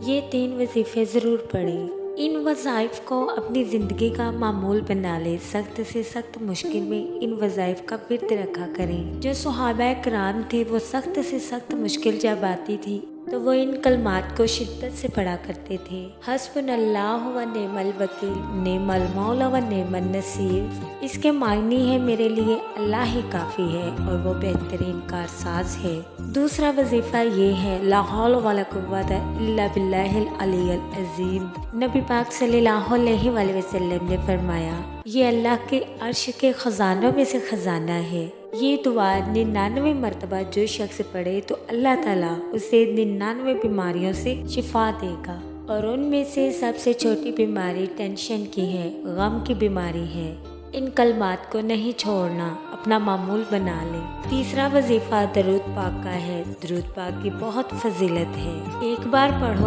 یہ 3 वजीफ़े ज़रूर पढ़ें। इन वज़ाइफ को अपनी ज़िंदगी का मामूल बना लें। सख्त से सख्त मुश्किल में इन वज़ाइफ का विर्द रखा करें। जो सहाबा कराम थे वो सख्त से सख्त मुश्किल जब आती थी तो वो इन कलमात को शिद्दत से पढ़ा करते थे। हस्बुनल्लाहु व निअमल वकील, निअमल मौला व निअमन नसीर। इसके मायने हैं मेरे लिए अल्लाह ही काफ़ी है और वो बेहतरीन कारसाज है। दूसरा वजीफ़ा ये है ला हौल वला कुव्वता इल्ला बिल्लाहिल अलिय्यिल अज़ीम। नबी पाक सल्लल्लाहु अलैहि वसल्लम ने फरमाया, ये अल्लाह के अर्श के ख़जानों में से ख़जाना है। ये दुआ 99 मरतबा जो शख्स पढ़े तो अल्लाह ताला उसे 99 बीमारियों से शिफा देगा और उनमें से सबसे छोटी बीमारी टेंशन की है, गम की बीमारी है। इन कलमात को नहीं छोड़ना, अपना मामूल बना लें। तीसरा वजीफ़ा दरूद पाक का है। दरूद पाक की बहुत फजीलत है। एक बार पढ़ो